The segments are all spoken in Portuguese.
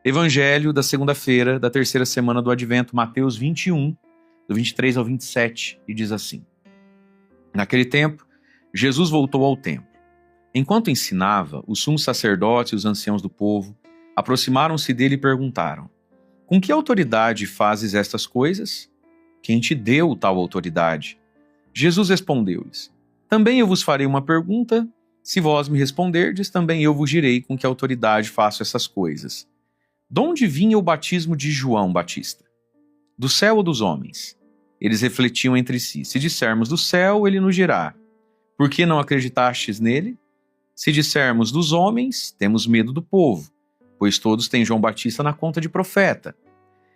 Evangelho da segunda-feira da terceira semana do Advento, Mateus 21, do 23 ao 27, e diz assim: Naquele tempo, Jesus voltou ao templo. Enquanto ensinava, os sumos sacerdotes e os anciãos do povo aproximaram-se dele e perguntaram: Com que autoridade fazes estas coisas? Quem te deu tal autoridade? Jesus respondeu-lhes: Também eu vos farei uma pergunta. Se vós me responderdes, também eu vos direi com que autoridade faço essas coisas. De onde vinha o batismo de João Batista? Do céu ou dos homens? Eles refletiam entre si. Se dissermos do céu, ele nos dirá: Por que não acreditastes nele? Se dissermos dos homens, temos medo do povo, pois todos têm João Batista na conta de profeta.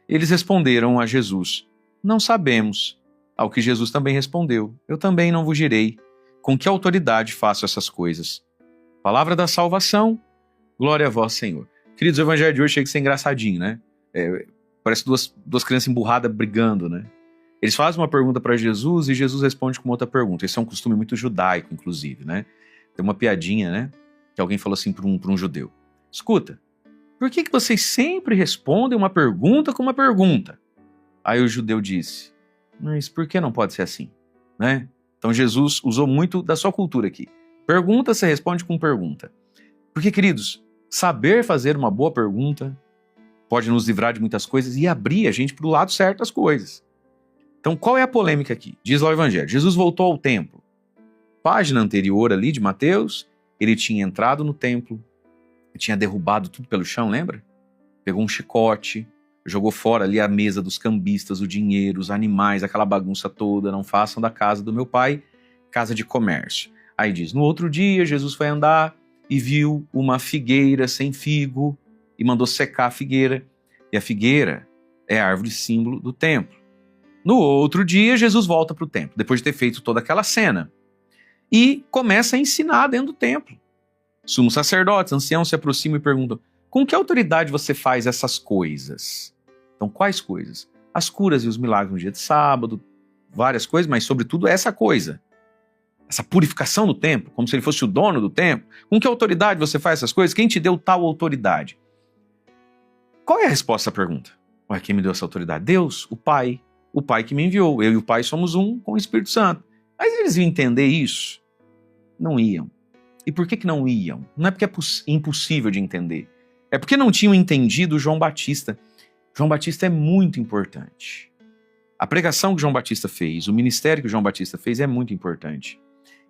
Eles responderam a Jesus: Não sabemos. Ao que Jesus também respondeu: Eu também não vos direi com que autoridade faço essas coisas. Palavra da salvação, glória a vós, Senhor. Queridos, o evangelho de hoje chega a ser engraçadinho, né? Parece duas crianças emburradas brigando, né? Eles fazem uma pergunta para Jesus e Jesus responde com outra pergunta. Esse é um costume muito judaico, inclusive, né? Tem uma piadinha, né? Que alguém falou assim para um judeu: Escuta, por que vocês sempre respondem uma pergunta com uma pergunta? Aí o judeu disse: Mas por que não pode ser assim? Né? Então Jesus usou muito da sua cultura aqui. Pergunta, você responde com pergunta. Porque, queridos, saber fazer uma boa pergunta pode nos livrar de muitas coisas e abrir a gente para o lado certo das coisas. Então, qual é a polêmica aqui? Diz lá o Evangelho: Jesus voltou ao templo. Página anterior ali de Mateus, ele tinha entrado no templo, tinha derrubado tudo pelo chão, lembra? Pegou um chicote, jogou fora ali a mesa dos cambistas, o dinheiro, os animais, aquela bagunça toda. Não façam da casa do meu pai casa de comércio. Aí diz: No outro dia, Jesus foi andar e viu uma figueira sem figo e mandou secar a figueira. E a figueira é a árvore símbolo do templo. No outro dia, Jesus volta para o templo, depois de ter feito toda aquela cena, e começa a ensinar dentro do templo. Sumos sacerdotes, anciãos se aproximam e perguntam: Com que autoridade você faz essas coisas? Então, quais coisas? As curas e os milagres no dia de sábado, várias coisas, mas sobretudo essa coisa. Essa purificação do templo, como se ele fosse o dono do templo. Com que autoridade você faz essas coisas? Quem te deu tal autoridade? Qual é a resposta à pergunta? Ué, quem me deu essa autoridade? Deus, o Pai que me enviou. Eu e o Pai somos um com o Espírito Santo. Mas eles iam entender isso? Não iam. E por que não iam? Não é porque é impossível de entender. É porque não tinham entendido João Batista. João Batista é muito importante. A pregação que João Batista fez, o ministério que João Batista fez é muito importante.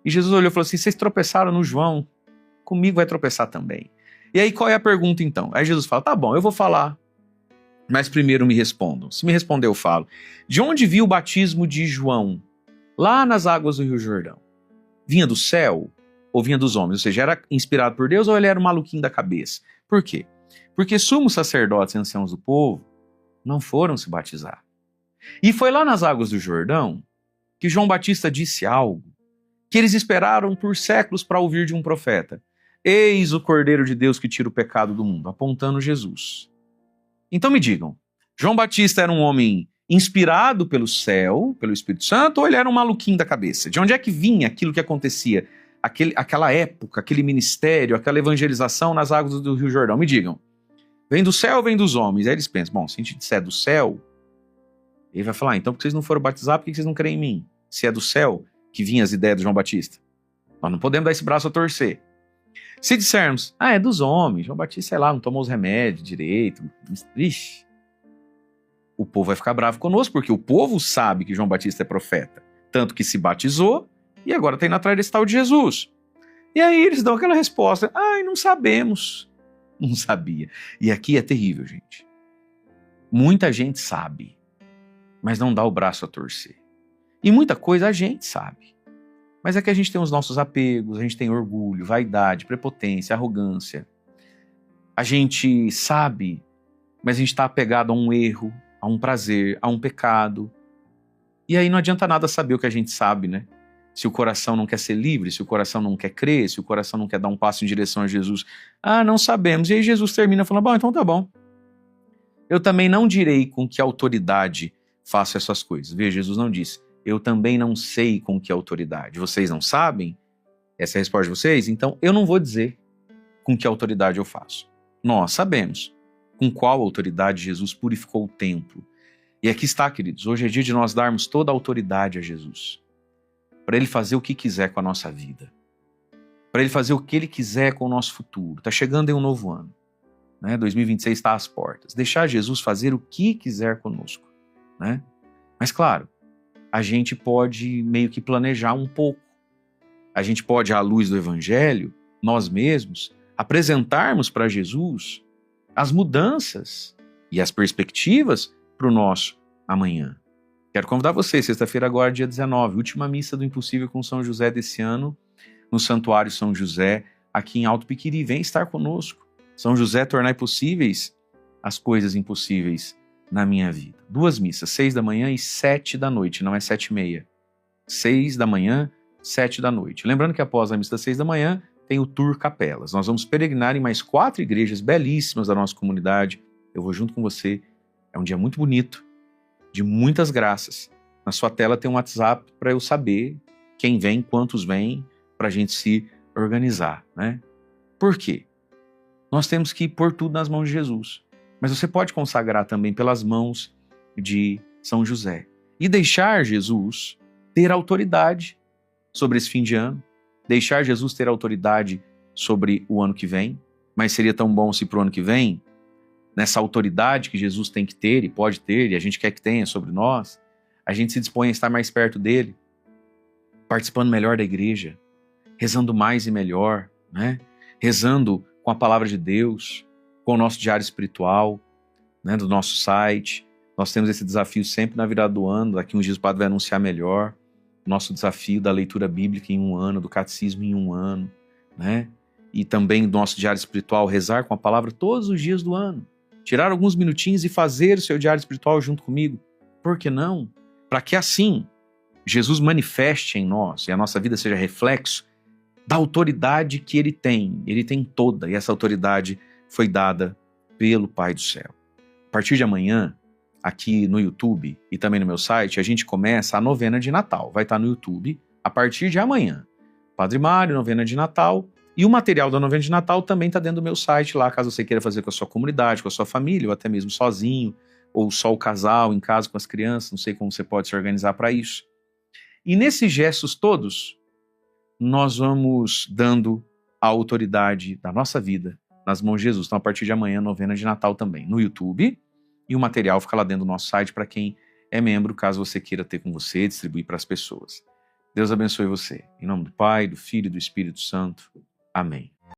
E Jesus olhou e falou assim: Vocês tropeçaram no João, comigo vai tropeçar também. E aí qual é a pergunta então? Aí Jesus fala: Tá bom, eu vou falar, mas primeiro me respondam. Se me responder eu falo: De onde viu o batismo de João? Lá nas águas do Rio Jordão. Vinha do céu ou vinha dos homens? Ou seja, era inspirado por Deus ou ele era um maluquinho da cabeça? Por quê? Porque sumos sacerdotes e anciãos do povo não foram se batizar. E foi lá nas águas do Jordão que João Batista disse algo que eles esperaram por séculos para ouvir de um profeta: Eis o Cordeiro de Deus que tira o pecado do mundo, apontando Jesus. Então me digam, João Batista era um homem inspirado pelo céu, pelo Espírito Santo, ou ele era um maluquinho da cabeça? De onde é que vinha aquilo que acontecia, aquela época, aquele ministério, aquela evangelização nas águas do Rio Jordão? Me digam, vem do céu ou vem dos homens? Aí eles pensam: Bom, se a gente disser do céu, ele vai falar: Então por que vocês não foram batizar? Por que vocês não creem em mim? Se é do céu que vinham as ideias de João Batista, nós não podemos dar esse braço a torcer. Se dissermos: É dos homens, João Batista, sei lá, não tomou os remédios direito, ixi, o povo vai ficar bravo conosco, porque o povo sabe que João Batista é profeta, tanto que se batizou e agora está indo atrás desse tal de Jesus. E aí eles dão aquela resposta: Não sabemos. Não sabia. E aqui é terrível, gente. Muita gente sabe, mas não dá o braço a torcer. E muita coisa a gente sabe. Mas é que a gente tem os nossos apegos, a gente tem orgulho, vaidade, prepotência, arrogância. A gente sabe, mas a gente está apegado a um erro, a um prazer, a um pecado. E aí não adianta nada saber o que a gente sabe, né? Se o coração não quer ser livre, se o coração não quer crer, se o coração não quer dar um passo em direção a Jesus. Não sabemos. E aí Jesus termina falando: Bom, então tá bom. Eu também não direi com que autoridade faço essas coisas. Veja, Jesus não disse: Eu também não sei com que autoridade. Vocês não sabem? Essa é a resposta de vocês? Então eu não vou dizer com que autoridade eu faço. Nós sabemos. Com qual autoridade Jesus purificou o templo? E aqui está, queridos, hoje é dia de nós darmos toda a autoridade a Jesus, para Ele fazer o que quiser com a nossa vida, para Ele fazer o que Ele quiser com o nosso futuro. Está chegando em um novo ano, né? 2026 está às portas. Deixar Jesus fazer o que quiser conosco, né? Mas claro, a gente pode meio que planejar um pouco. A gente pode, à luz do Evangelho, nós mesmos, apresentarmos para Jesus as mudanças e as perspectivas para o nosso amanhã. Quero convidar você, sexta-feira agora, dia 19, última missa do Impossível com São José desse ano, no Santuário São José, aqui em Alto Piquiri. Vem estar conosco. São José, tornai possíveis as coisas impossíveis na minha vida. 2 missas, 6 da manhã e 7 da noite, não é 7h30. 6 da manhã, 7 da noite. Lembrando que após a missa das 6 da manhã, tem o Tour Capelas. Nós vamos peregrinar em mais 4 igrejas belíssimas da nossa comunidade. Eu vou junto com você. É um dia muito bonito, de muitas graças. Na sua tela tem um WhatsApp para eu saber quem vem, quantos vêm, para a gente se organizar, né? Por quê? Nós temos que pôr tudo nas mãos de Jesus. Mas você pode consagrar também pelas mãos de São José. E deixar Jesus ter autoridade sobre esse fim de ano. Deixar Jesus ter autoridade sobre o ano que vem. Mas seria tão bom se para o ano que vem, nessa autoridade que Jesus tem que ter e pode ter, e a gente quer que tenha sobre nós, a gente se dispõe a estar mais perto dele, participando melhor da igreja, rezando mais e melhor, né? Rezando com a palavra de Deus, com o nosso diário espiritual, né, do nosso site. Nós temos esse desafio sempre na virada do ano, daqui uns dias o padre vai anunciar melhor, nosso desafio da leitura bíblica em 1 ano, do catecismo em 1 ano, né? E também do nosso diário espiritual, rezar com a palavra todos os dias do ano. Tirar alguns minutinhos e fazer o seu diário espiritual junto comigo. Por que não? Para que assim Jesus manifeste em nós e a nossa vida seja reflexo da autoridade que Ele tem. Ele tem toda, e essa autoridade foi dada pelo Pai do céu. A partir de amanhã, aqui no YouTube e também no meu site, a gente começa a novena de Natal. Vai estar no YouTube a partir de amanhã. Padre Mário, novena de Natal. E o material da novena de Natal também está dentro do meu site lá, caso você queira fazer com a sua comunidade, com a sua família, ou até mesmo sozinho, ou só o casal, em casa com as crianças, não sei como você pode se organizar para isso. E nesses gestos todos, nós vamos dando a autoridade da nossa vida nas mãos de Jesus. Então, a partir de amanhã, novena de Natal também, no YouTube, e o material fica lá dentro do nosso site para quem é membro, caso você queira ter com você, distribuir para as pessoas. Deus abençoe você. Em nome do Pai, do Filho e do Espírito Santo. Amém.